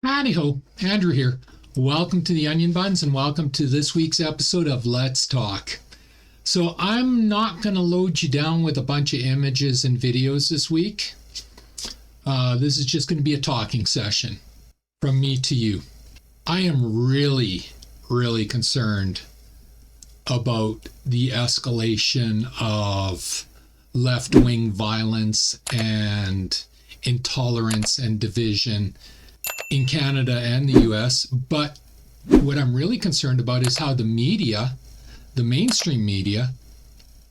Howdy ho, Andrew here. Welcome to the Onion Buns and welcome to this week's episode of Let's Talk. So, I'm not going to load you down with a bunch of images and videos this week. This is just going to be a talking session from me to you. I am really concerned about the escalation of left wing violence and intolerance and division in Canada and the US. But what I'm really concerned about is how the media, the mainstream media,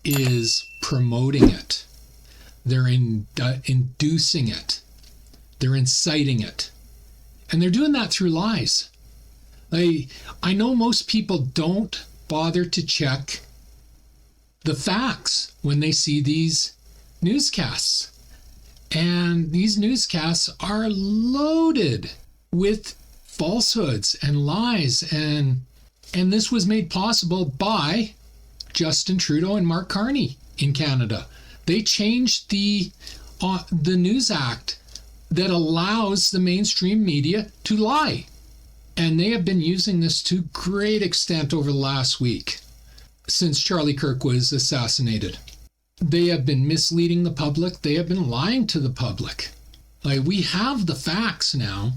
is promoting it. They're inducing it. They're inciting it. And they're doing that through lies. I know most people don't bother to check the facts when they see these newscasts. And these newscasts are loaded with falsehoods and lies, and this was made possible by Justin Trudeau and Mark Carney in Canada. They changed the News Act that allows the mainstream media to lie, and they have been using this to great extent over the last week since Charlie Kirk was assassinated. They have been misleading the public. They have been lying to the public. We have the facts now,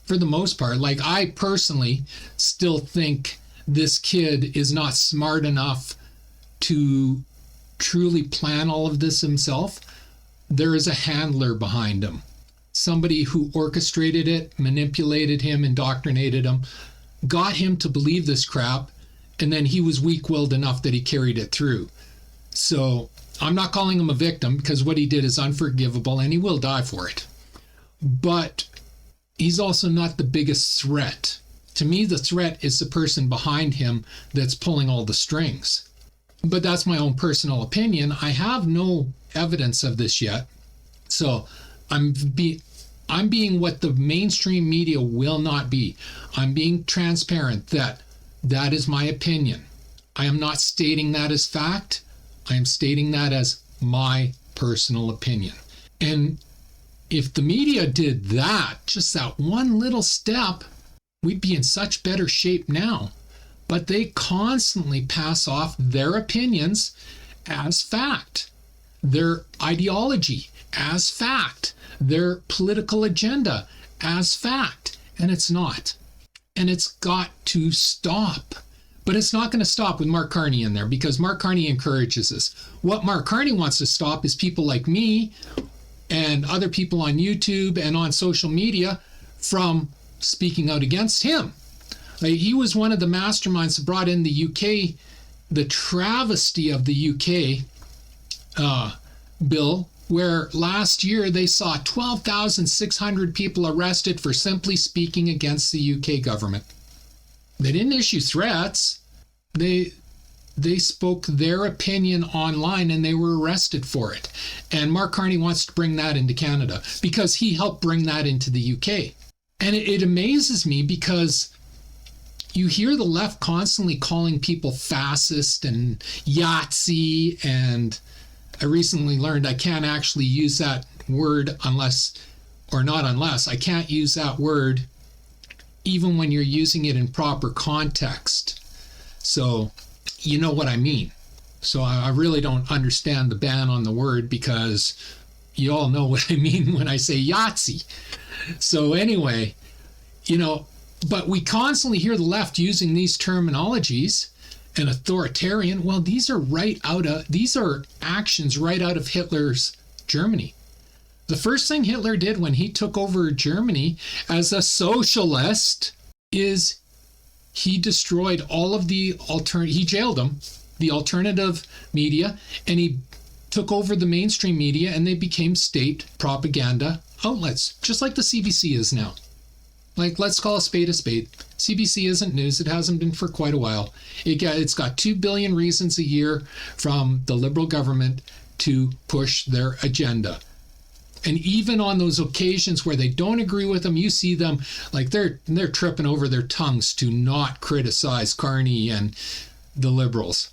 for the most part. I personally still think this kid is not smart enough to truly plan all of this himself. There is a handler behind him. Somebody who orchestrated it, manipulated him, indoctrinated him, got him to believe this crap, and then he was weak-willed enough that he carried it through. So I'm not calling him a victim because what he did is unforgivable and he will die for it. But he's also not the biggest threat. To me, the threat is the person behind him that's pulling all the strings. But that's my own personal opinion. I have no evidence of this yet. So I'm being what the mainstream media will not be. I'm being transparent that is my opinion. I am not stating that as fact. I am stating that as my personal opinion. And if the media did that, just that one little step, we'd be in such better shape now. But they constantly pass off their opinions as fact, their ideology as fact, their political agenda as fact. And it's not. And it's got to stop. But it's not going to stop with Mark Carney in there because Mark Carney encourages this. What Mark Carney wants to stop is people like me and other people on YouTube and on social media from speaking out against him. He was one of the masterminds that brought in the UK, the travesty of the UK bill, where last year they saw 12,600 people arrested for simply speaking against the UK government. They didn't issue threats. They spoke their opinion online and they were arrested for it. And Mark Carney wants to bring that into Canada because he helped bring that into the UK. And it amazes me because you hear the left constantly calling people fascist and Yahtzee, and I recently learned I can't actually use that word I can't use that word even when you're using it in proper context. So you know what I mean. So I really don't understand the ban on the word because you all know what I mean when I say Yahtzee. So anyway, but we constantly hear the left using these terminologies and authoritarian. Well, these are actions right out of Hitler's Germany. The first thing Hitler did when he took over Germany as a socialist is he destroyed all of he jailed them, the alternative media, and he took over the mainstream media and they became state propaganda outlets, just like the CBC is now. Let's call a spade a spade. CBC isn't news. It hasn't been for quite a while. It's got 2 billion reasons a year from the Liberal government to push their agenda. And even on those occasions where they don't agree with them, you see them they're tripping over their tongues to not criticize Carney and the Liberals.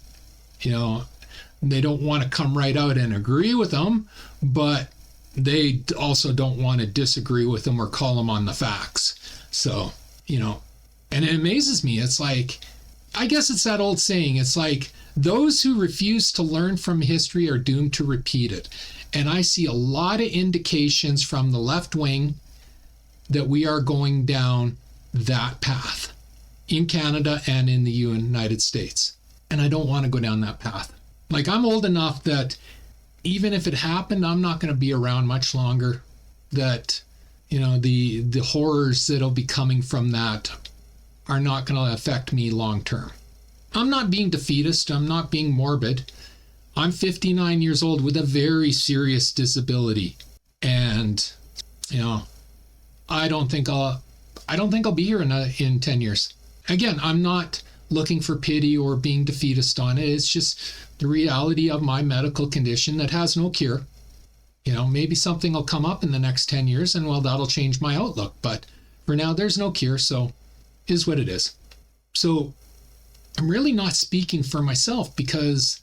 They don't want to come right out and agree with them, but they also don't want to disagree with him or call him on the facts. So, and it amazes me. It's like, I guess it's that old saying. It's like those who refuse to learn from history are doomed to repeat it. And I see a lot of indications from the left wing that we are going down that path in Canada and in the United States. And I don't want to go down that path. Like, I'm old enough that even if it happened, I'm not going to be around much longer. That, the horrors that'll be coming from that are not going to affect me long term. I'm not being defeatist. I'm not being morbid. I'm 59 years old with a very serious disability. And, I don't think I'll be here in 10 years. Again, I'm not looking for pity or being defeatist on it. It's just the reality of my medical condition that has no cure. Maybe something will come up in the next 10 years and, well, that'll change my outlook. But for now, there's no cure. So it is what it is. So I'm really not speaking for myself because,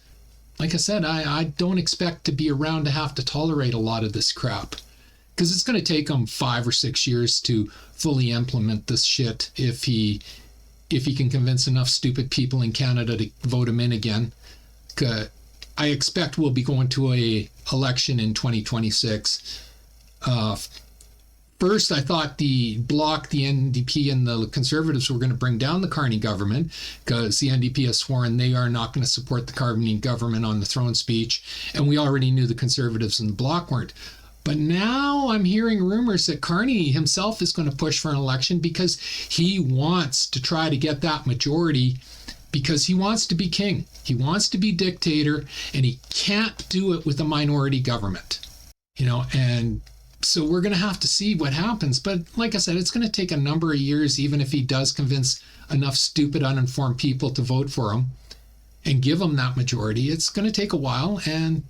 like I said, I don't expect to be around to have to tolerate a lot of this crap. Because it's going to take him 5 or 6 years to fully implement this shit if he can convince enough stupid people in Canada to vote him in again. I expect we'll be going to a election in 2026. First, I thought the Bloc, the NDP, and the Conservatives were going to bring down the Carney government because the NDP has sworn they are not going to support the Carney government on the throne speech. And we already knew the Conservatives and the Bloc weren't. But now I'm hearing rumors that Carney himself is going to push for an election because he wants to try to get that majority because he wants to be king. He wants to be dictator, and he can't do it with a minority government. And so we're going to have to see what happens. But like I said, it's going to take a number of years, even if he does convince enough stupid, uninformed people to vote for him and give him that majority. It's going to take a while, and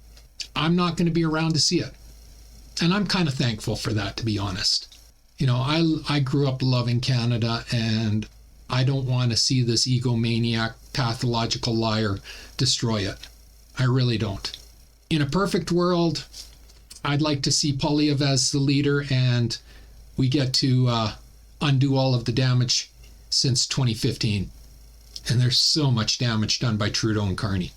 I'm not going to be around to see it. And I'm kind of thankful for that, to be honest. I grew up loving Canada, and I don't want to see this egomaniac, pathological liar destroy it. I really don't. In a perfect world, I'd like to see Poilievre as the leader, and we get to undo all of the damage since 2015. And there's so much damage done by Trudeau and Carney.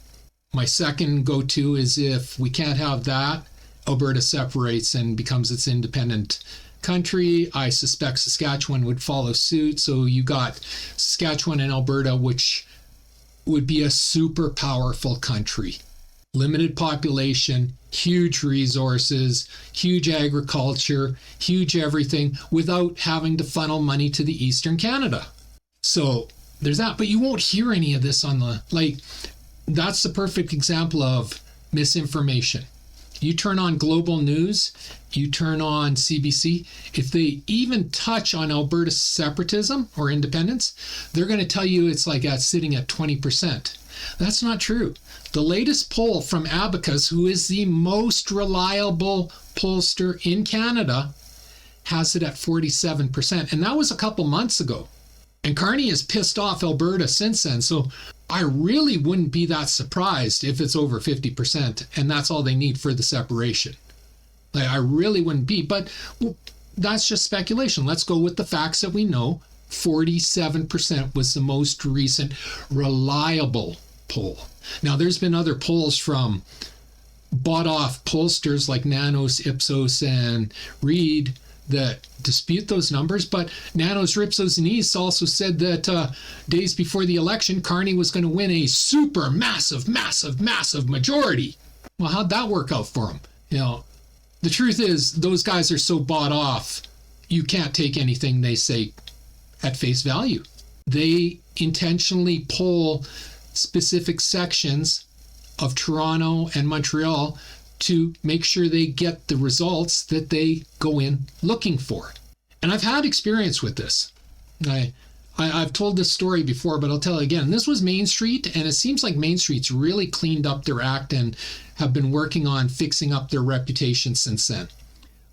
My second go-to is if we can't have that, Alberta separates and becomes its independent country. I suspect Saskatchewan would follow suit. So you got Saskatchewan and Alberta, which would be a super powerful country. Limited population, huge resources, huge agriculture, huge everything, without having to funnel money to the Eastern Canada. So there's that. But you won't hear any of this that's the perfect example of misinformation. You turn on global news, you turn on CBC, if they even touch on Alberta's separatism or independence, they're going to tell you it's sitting at 20%. That's not true. The latest poll from Abacus, who is the most reliable pollster in Canada, has it at 47%. And that was a couple months ago. And Carney has pissed off Alberta since then. So I really wouldn't be that surprised if it's over 50%, and that's all they need for the separation. I really wouldn't be, but that's just speculation. Let's go with the facts that we know. 47% was the most recent reliable poll. Now, there's been other polls from bought-off pollsters like Nanos, Ipsos, and Reid that dispute those numbers, but Nanos, Ipsos, and East also said that days before the election, Carney was going to win a super massive majority. Well, how'd that work out for him? The truth is, those guys are so bought off, you can't take anything they say at face value. They intentionally poll specific sections of Toronto and Montreal to make sure they get the results that they go in looking for. And I've had experience with this. I've told this story before, but I'll tell it again. This was Main Street, and it seems like Main Street's really cleaned up their act and have been working on fixing up their reputation since then.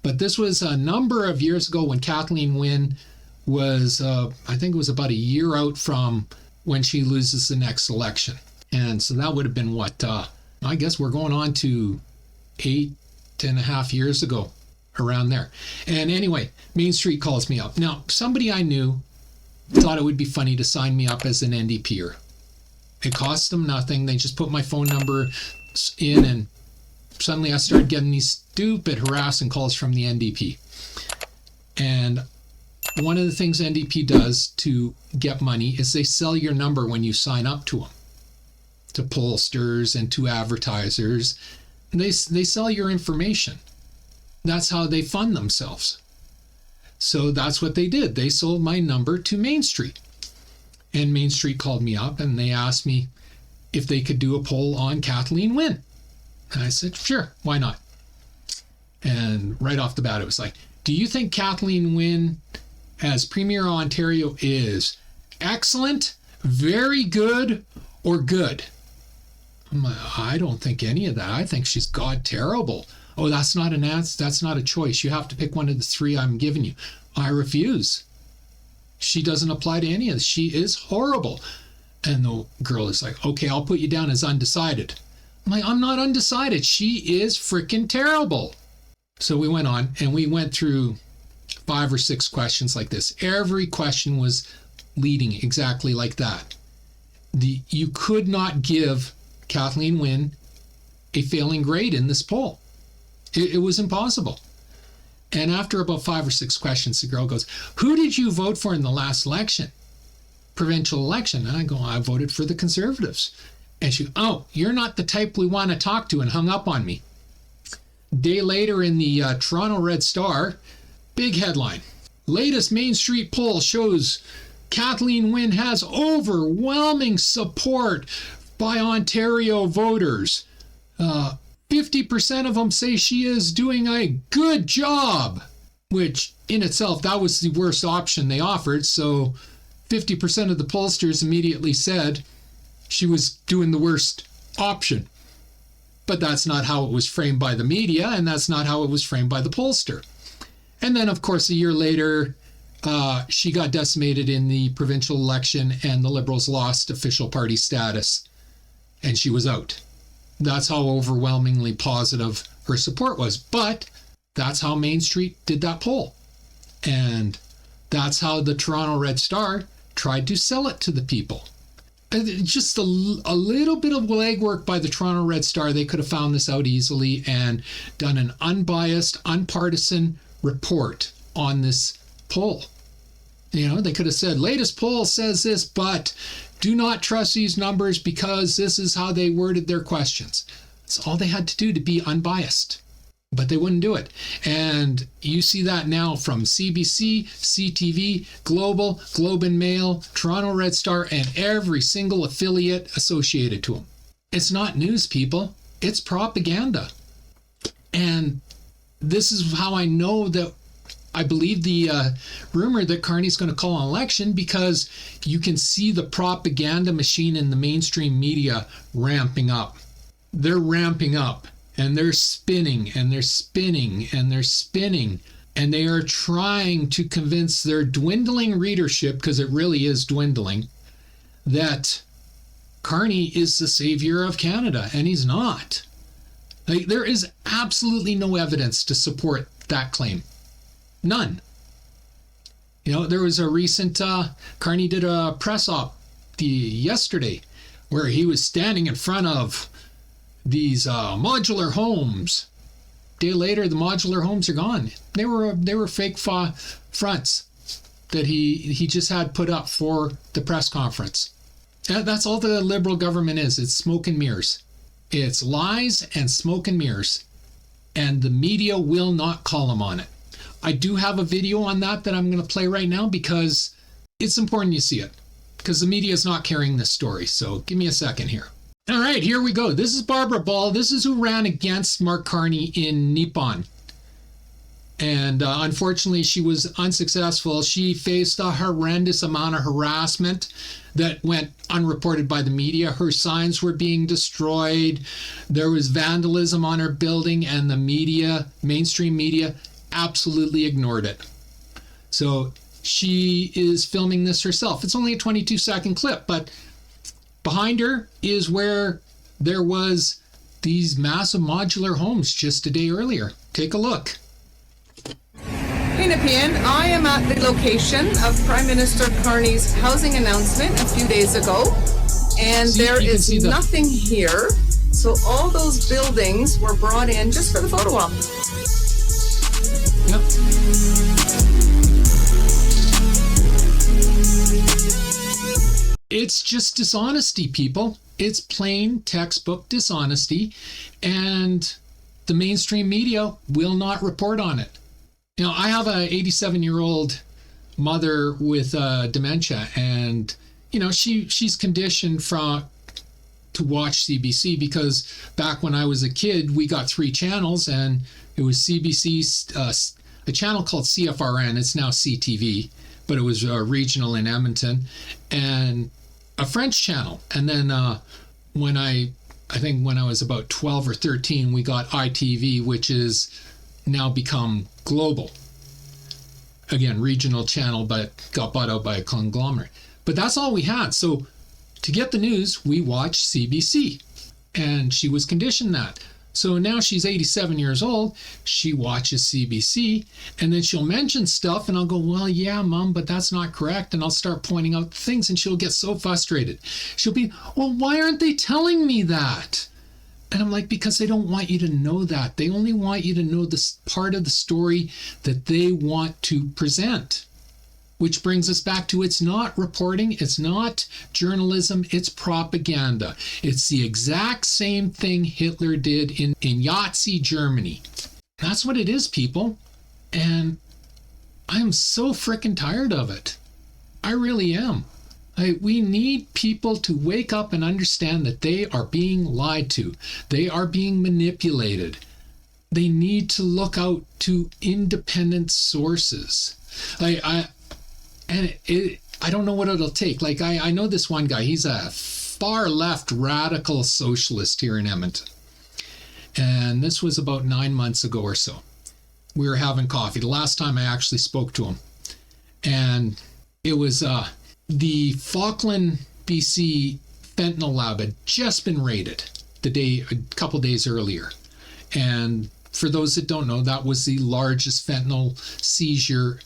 But this was a number of years ago when Kathleen Wynne was, I think it was about a year out from when she loses the next election. And so that would have been I guess we're going on to 8.5 years ago. around there. And anyway, Main Street calls me up. Now, somebody I knew thought it would be funny to sign me up as an NDPer. It cost them nothing. They just put my phone number in, and suddenly I started getting these stupid harassing calls from the NDP. And one of the things NDP does to get money is they sell your number when you sign up to them, to pollsters and to advertisers. They sell your information. That's how they fund themselves. So that's what they did. They sold my number to Main Street. And Main Street called me up and they asked me if they could do a poll on Kathleen Wynne. And I said, sure, why not? And right off the bat, it was like, do you think Kathleen Wynne as Premier of Ontario is excellent, very good, or good? I'm like, I don't think any of that. I think she's god terrible. Oh, that's not an answer. That's not a choice. You have to pick one of the three I'm giving you. I refuse. She doesn't apply to any of this. She is horrible. And the girl is like, okay, I'll put you down as undecided. I'm like, I'm not undecided. She is freaking terrible. So we went on and we went through 5 or 6 questions like this. Every question was leading exactly like that. You could not give Kathleen Wynne a failing grade in this poll. It was impossible. And after about 5 or 6 questions, the girl goes, who did you vote for in the last election? Provincial election. And I go, I voted for the Conservatives. And she, oh, you're not the type we want to talk to, and hung up on me. Day later in the Toronto Red Star, big headline. Latest Main Street poll shows Kathleen Wynne has overwhelming support by Ontario voters. 50% of them say she is doing a good job, which in itself, that was the worst option they offered. So 50% of the pollsters immediately said she was doing the worst option. But that's not how it was framed by the media, and that's not how it was framed by the pollster. And then, of course, a year later, she got decimated in the provincial election, and the Liberals lost official party status, and she was out. That's how overwhelmingly positive her support was. But that's how Main Street did that poll. And that's how the Toronto Red Star tried to sell it to the people. Just a little bit of legwork by the Toronto Red Star. They could have found this out easily and done an unbiased, unpartisan report on this poll. You know, they could have said, latest poll says this, but do not trust these numbers because this is how they worded their questions. That's all they had to do to be unbiased. But they wouldn't do it. And you see that now from CBC, CTV, Global, Globe and Mail, Toronto Red Star, and every single affiliate associated to them. It's not news, people. It's propaganda. And this is how I know that I believe the rumor that Carney's going to call an election, because you can see the propaganda machine in the mainstream media ramping up. They're ramping up, and they're spinning, and they're spinning, and they're spinning, and they are trying to convince their dwindling readership, because it really is dwindling, that Carney is the savior of Canada, and he's not. Like, there is absolutely no evidence to support that claim. None. You know, there was a recent, Carney did a press op yesterday where he was standing in front of these modular homes. Day later, the modular homes are gone. They were fake fronts that he just had put up for the press conference. That's all the Liberal government is. It's smoke and mirrors. It's lies and smoke and mirrors. And the media will not call them on it. I do have a video on that I'm going to play right now because it's important you see it, because the media is not carrying this story. So give me a second here. All right, here we go. This is Barbara Ball. This is who ran against Mark Carney in Nippon. And unfortunately, she was unsuccessful. She faced a horrendous amount of harassment that went unreported by the media. Her signs were being destroyed. There was vandalism on her building, and the media, mainstream media, absolutely ignored it. So she is filming this herself. It's only a 22-second clip, but behind her is where there was these massive modular homes just a day earlier. Take a look. Hey Nepean, I am at the location of Prime Minister Carney's housing announcement a few days ago, and there is nothing here. So all those buildings were brought in just for the photo op. Yep. It's just dishonesty, people. It's plain textbook dishonesty, and the mainstream media will not report on it. You know, I have a 87-year-old mother with dementia, and you know she's conditioned to watch CBC because back when I was a kid, we got 3 channels, and it was CBC, a channel called CFRN. It's now CTV, but it was regional in Edmonton, and a French channel. And then when I think when I was about 12 or 13, we got ITV, which is now become global. Again, regional channel, but got bought out by a conglomerate. But that's all we had. So to get the news, we watched CBC, and she was conditioned that. So now she's 87 years old, she watches CBC, and then she'll mention stuff, and I'll go, well, yeah, Mom, but that's not correct. And I'll start pointing out things, and she'll get so frustrated. She'll be, well, why aren't they telling me that? And I'm like, because they don't want you to know that. They only want you to know this part of the story that they want to present. Which brings us back to, it's not reporting, it's not journalism, it's propaganda. It's the exact same thing Hitler did in Nazi Germany. That's what it is, people. And I'm so frickin' tired of it. I really am. We need people to wake up and understand that they are being lied to. They are being manipulated. They need to look out to independent sources. I don't know what it'll take. Like, I know this one guy, he's a far left radical socialist here in Edmonton. And this was about 9 months ago or so. We were having coffee. The last time I actually spoke to him. And it was the Falkland, BC fentanyl lab had just been raided a couple days earlier. And for those that don't know, that was the largest fentanyl seizure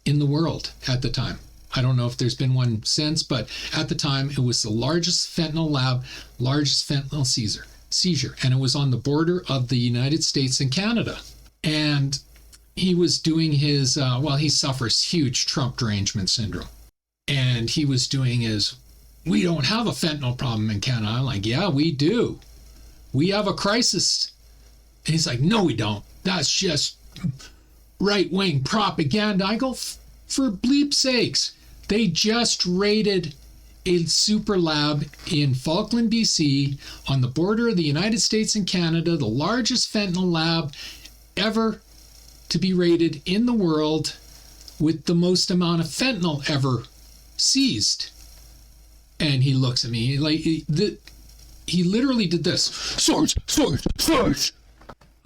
in the world at the time. I don't know if there's been one since, but at the time it was the largest fentanyl lab, largest fentanyl seizure, and it was on the border of the United States and Canada. And he was doing his, he suffers huge Trump derangement syndrome. And he was doing his, we don't have a fentanyl problem in Canada. I'm like, yeah, we do. We have a crisis. And he's like, no, we don't. That's just right-wing propaganda. I go, for bleep's sakes, they just raided a super lab in Falkland, BC, on the border of the United States and Canada, the largest fentanyl lab ever to be raided in the world, with the most amount of fentanyl ever seized. And he looks at me like he literally did this. Swords.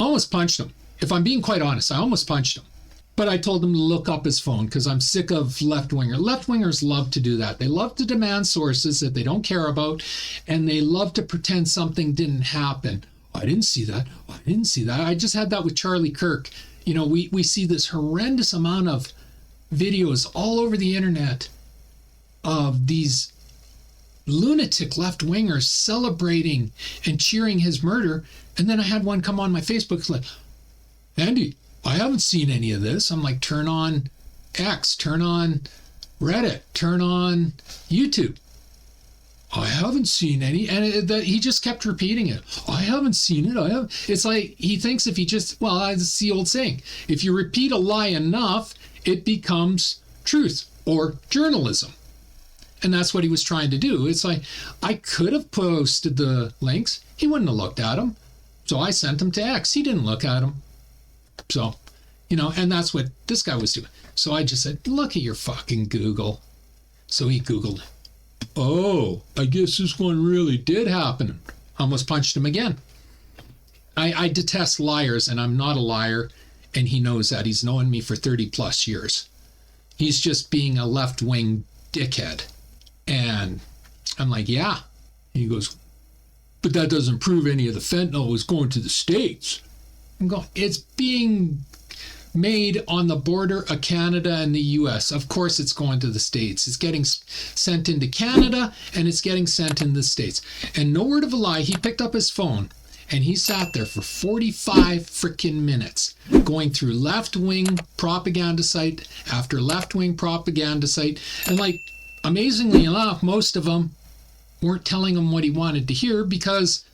Almost punched him. If I'm being quite honest, I almost punched him. But I told him to look up his phone because I'm sick of left-wingers. Left-wingers love to do that. They love to demand sources that they don't care about, and they love to pretend something didn't happen. I didn't see that. I just had that with Charlie Kirk. You know, we see this horrendous amount of videos all over the internet of these lunatic left-wingers celebrating and cheering his murder. And then I had one come on my Facebook like, Andy, I haven't seen any of this. I'm like, turn on X, turn on Reddit, turn on YouTube. I haven't seen any. And he just kept repeating it. I haven't seen it. It's like he thinks if he just, it's the old saying. If you repeat a lie enough, it becomes truth or journalism. And that's what he was trying to do. It's like, I could have posted the links. He wouldn't have looked at them. So I sent them to X. He didn't look at them. So, and that's what this guy was doing. So I just said, look at your fucking Google. So he Googled, oh, I guess this one really did happen. Almost punched him again. I detest liars, and I'm not a liar. And he knows that. He's known me for 30 plus years. He's just being a left-wing dickhead. And I'm like, yeah. He goes, but that doesn't prove any of the fentanyl was going to the States. I'm going, it's being made on the border of Canada and the US. Of course, it's going to the States. It's getting sent into Canada and it's getting sent in the States. And no word of a lie, he picked up his phone and he sat there for 45 freaking minutes going through left-wing propaganda site after left-wing propaganda site. And like, amazingly enough, most of them weren't telling him what he wanted to hear because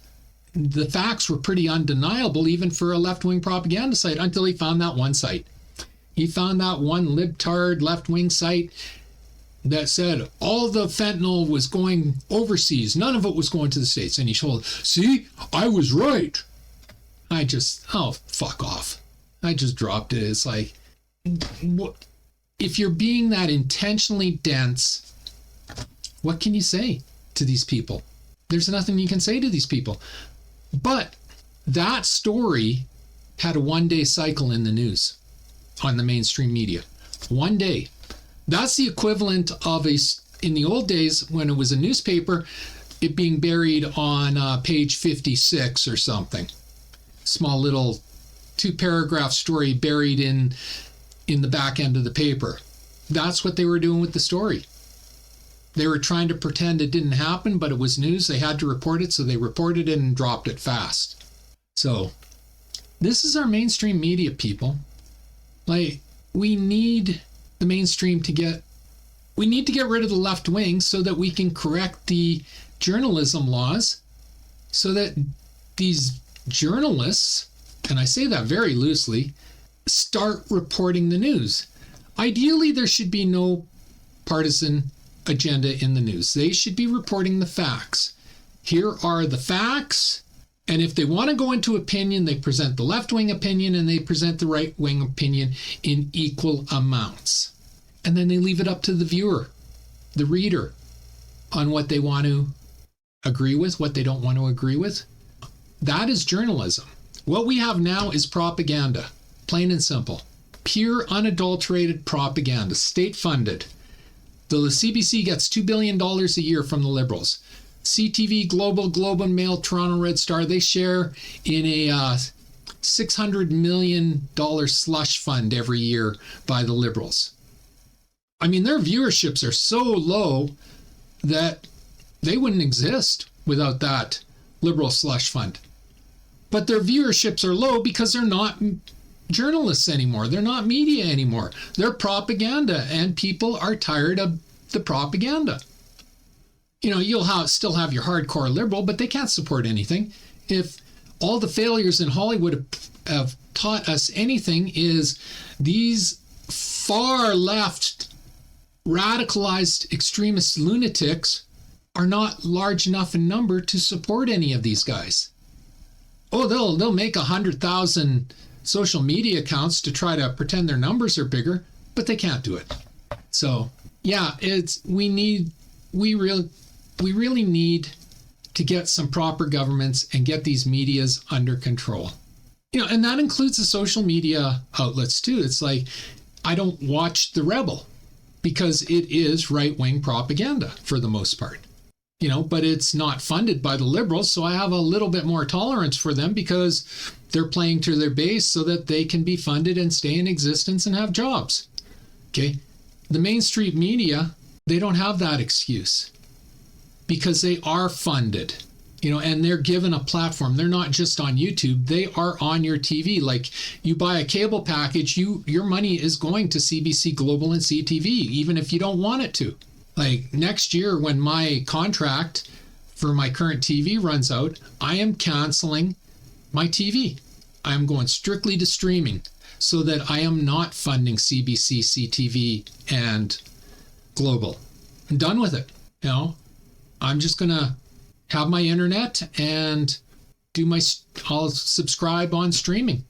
the facts were pretty undeniable even for a left-wing propaganda site until he found that one site. He found that one libtard left-wing site that said all the fentanyl was going overseas. None of it was going to the States. And he told, see, I was right. Oh, fuck off. I just dropped it. It's like, if you're being that intentionally dense, what can you say to these people? There's nothing you can say to these people. But that story had a one-day cycle in the news on the mainstream media. One day. That's the equivalent of in the old days when it was a newspaper, it being buried on page 56 or something. Small little 2-paragraph story buried in the back end of the paper. That's what they were doing with the story. They were trying to pretend it didn't happen, but it was news. They had to report it, so they reported it and dropped it fast. So this is our mainstream media, people. Like, we need the mainstream we need to get rid of the left wing so that we can correct the journalism laws so that these journalists, and I say that very loosely, start reporting the news. Ideally, there should be no partisan agenda in the news. They should be reporting the facts. Here are the facts, and if they want to go into opinion, they present the left-wing opinion and they present the right-wing opinion in equal amounts. And then they leave it up to the viewer, the reader, on what they want to agree with, what they don't want to agree with. That is journalism. What we have now is propaganda, plain and simple. Pure, unadulterated propaganda, state-funded. The CBC gets $2 billion a year from the Liberals. CTV, Global, Globe and Mail, Toronto Red Star, they share in a $600 million slush fund every year by the Liberals. I mean, their viewerships are so low that they wouldn't exist without that Liberal slush fund. But their viewerships are low because they're not journalists anymore. They're not media anymore. They're propaganda, and people are tired of the propaganda. You know, you'll still have your hardcore liberal, but they can't support anything. If all the failures in Hollywood have taught us anything, is these far left radicalized extremist lunatics are not large enough in number to support any of these guys. Oh, they'll make 100,000 social media accounts to try to pretend their numbers are bigger, but they can't do it. So yeah, we really need to get some proper governments and get these medias under control. You know, and that includes the social media outlets too. It's like, I don't watch The Rebel because it is right-wing propaganda for the most part. You know, but it's not funded by the Liberals, so I have a little bit more tolerance for them because they're playing to their base so that they can be funded and stay in existence and have jobs. Okay? The mainstream media, they don't have that excuse because they are funded, you know, and they're given a platform. They're not just on YouTube, they are on your TV. Like, you buy a cable package, your money is going to CBC Global and CTV, even if you don't want it to. Like, next year when my contract for my current TV runs out, I am canceling my TV. I am going strictly to streaming so that I am not funding CBC, CTV, and Global. I'm done with it. You know, I'm just going to have my internet and I'll subscribe on streaming.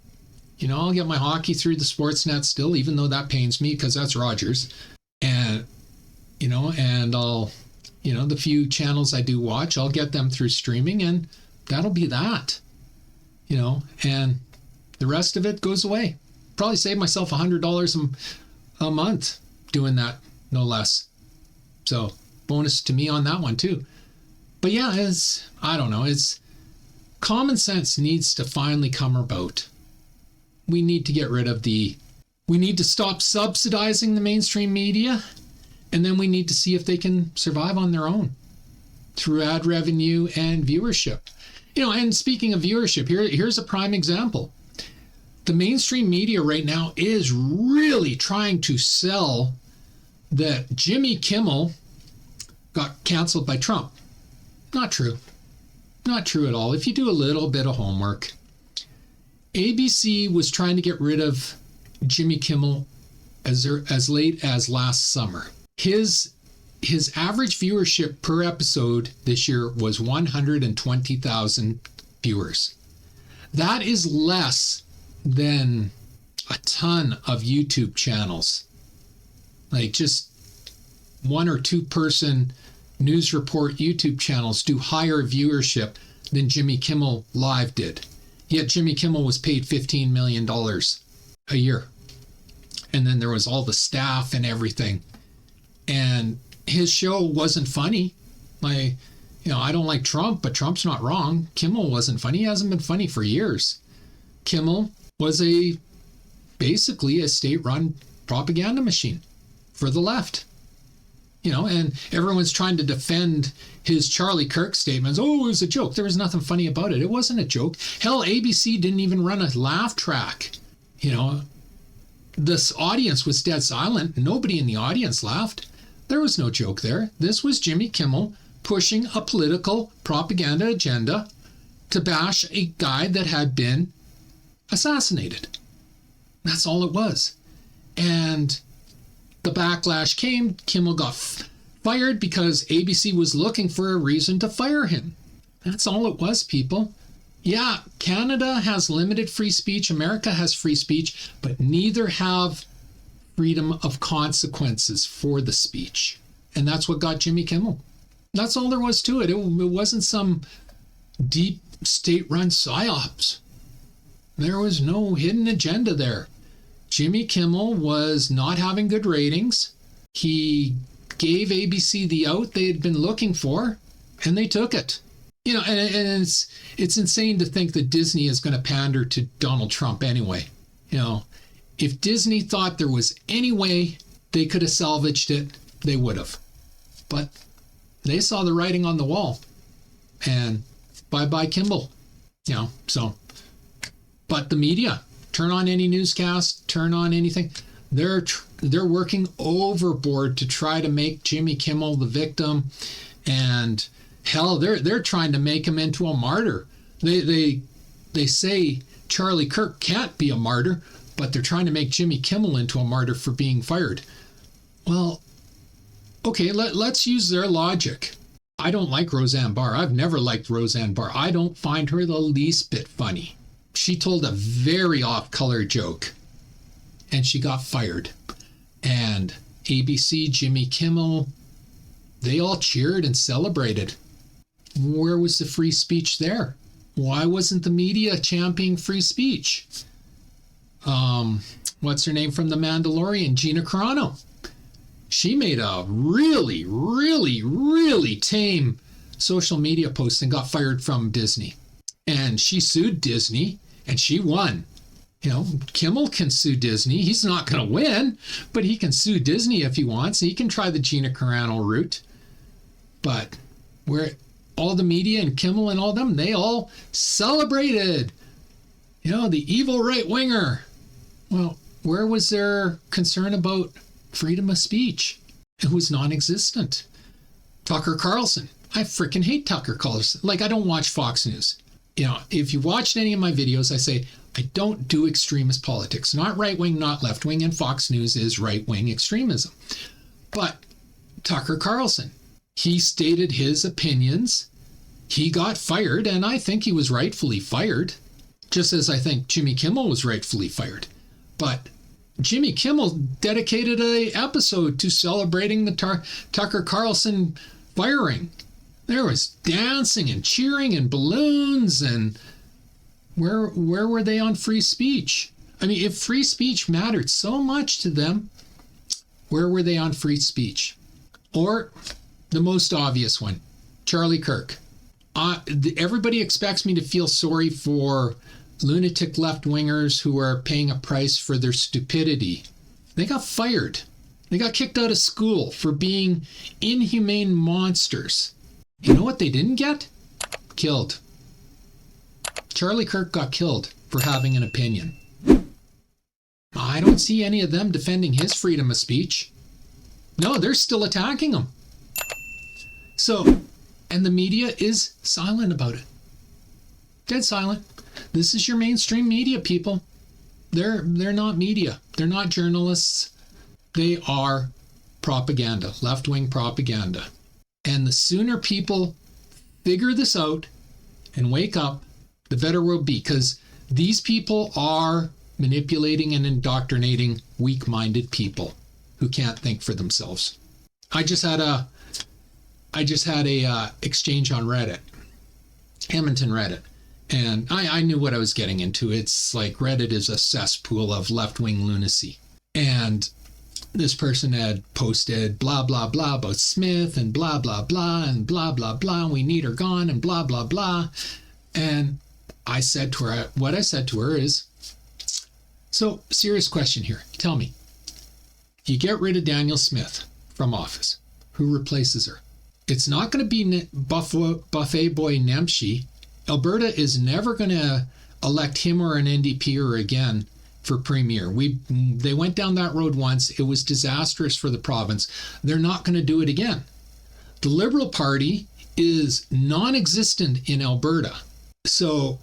You know, I'll get my hockey through the Sportsnet still, even though that pains me because that's Rogers. And, you know, and I'll, you know, the few channels I do watch, I'll get them through streaming, and that'll be that, you know, and the rest of it goes away. Probably save myself $100 a month doing that, no less. So bonus to me on that one too. But yeah, I don't know, common sense needs to finally come about. We need to get rid of the We need to stop subsidizing the mainstream media, and then we need to see if they can survive on their own through ad revenue and viewership. And speaking of viewership, here's a prime example. The mainstream media right now is really trying to sell that Jimmy Kimmel got canceled by Trump. Not true. Not true at all. If you do a little bit of homework, ABC was trying to get rid of Jimmy Kimmel as late as last summer. His average viewership per episode this year was 120,000 viewers. That is less than a ton of YouTube channels. Like just one or two person news report YouTube channels do higher viewership than Jimmy Kimmel Live did. Yet Jimmy Kimmel was paid $15 million a year. And then there was all the staff and everything. And his show wasn't funny. I don't like Trump, but Trump's not wrong. Kimmel wasn't funny. He hasn't been funny for years. Kimmel was basically a state-run propaganda machine for the left. And everyone's trying to defend his Charlie Kirk statements. Oh, it was a joke. There was nothing funny about it. It wasn't a joke. Hell, ABC didn't even run a laugh track. This audience was dead silent. Nobody in the audience laughed. There was no joke there. This was Jimmy Kimmel pushing a political propaganda agenda to bash a guy that had been assassinated. That's all it was. And the backlash came. Kimmel got fired because ABC was looking for a reason to fire him. That's all it was, people. Yeah, Canada has limited free speech. America has free speech, but neither have freedom of consequences for the speech. And that's what got Jimmy Kimmel. That's all there was to it. It wasn't some deep state-run psyops. There was no hidden agenda there. Jimmy Kimmel was not having good ratings. He gave ABC the out they had been looking for, and they took it. And it's insane to think that Disney is going to pander to Donald Trump anyway. If Disney thought there was any way they could have salvaged it, they would have. But they saw the writing on the wall, and bye-bye Kimmel. But the media, turn on any newscast, turn on anything, they're working overboard to try to make Jimmy Kimmel the victim, and hell, they're trying to make him into a martyr. They say Charlie Kirk can't be a martyr, but they're trying to make Jimmy Kimmel into a martyr for being fired. Well, okay, let's use their logic. I don't like Roseanne Barr. I've never liked Roseanne Barr. I don't find her the least bit funny. She told a very off-color joke, and she got fired. And ABC, Jimmy Kimmel, they all cheered and celebrated. Where was the free speech there? Why wasn't the media championing free speech? What's her name from The Mandalorian? Gina Carano. She made a really, really, really tame social media post and got fired from Disney. And she sued Disney, and she won. Kimmel can sue Disney. He's not going to win, but he can sue Disney if he wants. He can try the Gina Carano route. But where all the media and Kimmel and all them, they all celebrated, the evil right-winger. Well, where was their concern about freedom of speech? It was non-existent. Tucker Carlson. I freaking hate Tucker Carlson. I don't watch Fox News. If you watched any of my videos, I say I don't do extremist politics. Not right-wing, not left-wing, and Fox News is right-wing extremism. But Tucker Carlson, he stated his opinions. He got fired, and I think he was rightfully fired, just as I think Jimmy Kimmel was rightfully fired. But Jimmy Kimmel dedicated an episode to celebrating the Tucker Carlson firing. There was dancing and cheering and balloons, and where were they on free speech? I mean, if free speech mattered so much to them, where were they on free speech? Or the most obvious one, Charlie Kirk. Everybody expects me to feel sorry for lunatic left-wingers who are paying a price for their stupidity. They got fired. They got kicked out of school for being inhumane monsters. You know what they didn't get? Killed. Charlie Kirk got killed for having an opinion. I don't see any of them defending his freedom of speech. No, they're still attacking him. So, and the media is silent about it. Dead silent. This is your mainstream media, people. They're not media. They're not journalists. They are propaganda, left-wing propaganda. And the sooner people figure this out and wake up, the better we'll be, because these people are manipulating and indoctrinating weak-minded people who can't think for themselves. I just had a exchange on Reddit, Hamilton Reddit, and I knew what I was getting into. It's like Reddit is a cesspool of left-wing lunacy. And this person had posted blah, blah, blah about Smith and blah, blah, blah and blah, blah, blah. And we need her gone and blah, blah, blah. And I said to her, what I said to her is, so serious question here. Tell me, you get rid of Daniel Smith from office. Who replaces her? It's not going to be Buffet Boy Nemshi. Alberta is never going to elect him or an NDPer again for premier. They went down that road once. It was disastrous for the province. They're not going to do it again. The Liberal Party is non-existent in Alberta. So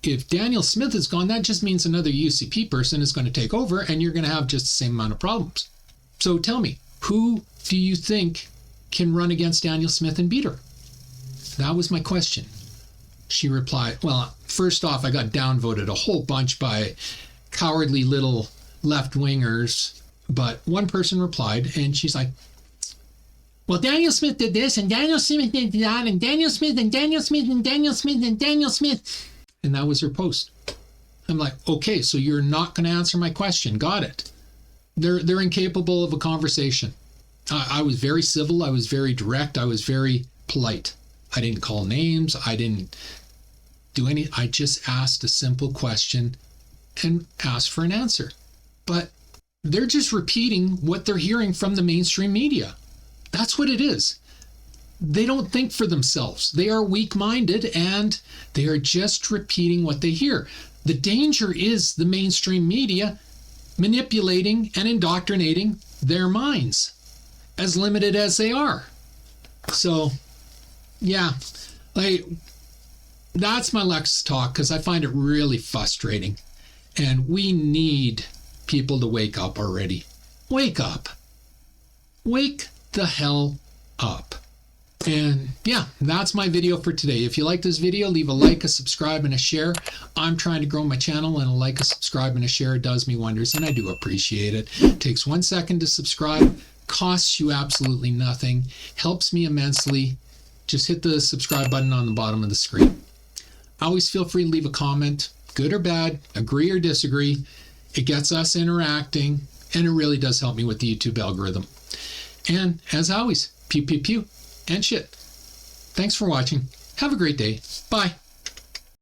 if Daniel Smith is gone, that just means another UCP person is going to take over, and you're going to have just the same amount of problems. So tell me, who do you think can run against Daniel Smith and beat her? That was my question. She replied, well, first off, I got downvoted a whole bunch by cowardly little left-wingers, but one person replied, and she's like, well, Daniel Smith did this, and Daniel Smith did that, and Daniel Smith, and Daniel Smith, and Daniel Smith, and Daniel Smith. And that was her post. I'm like, okay, so you're not going to answer my question. Got it. They're incapable of a conversation. I was very civil. I was very direct. I was very polite. I didn't call names. I didn't do any. I just asked a simple question and asked for an answer. But they're just repeating what they're hearing from the mainstream media. That's what it is. They don't think for themselves. They are weak-minded, and they are just repeating what they hear. The danger is the mainstream media manipulating and indoctrinating their minds, as limited as they are. So, yeah, that's my Lex talk, because I find it really frustrating. And we need people to wake up already. Wake up. Wake the hell up. And yeah, that's my video for today. If you like this video, leave a like, a subscribe, and a share. I'm trying to grow my channel, and a like, a subscribe, and a share does me wonders, and I do appreciate it. It takes 1 second to subscribe, costs you absolutely nothing, helps me immensely. Just hit the subscribe button on the bottom of the screen. Always feel free to leave a comment, good or bad, agree or disagree. It gets us interacting, and it really does help me with the YouTube algorithm. And as always, pew, pew, pew, and shit. Thanks for watching. Have a great day. Bye.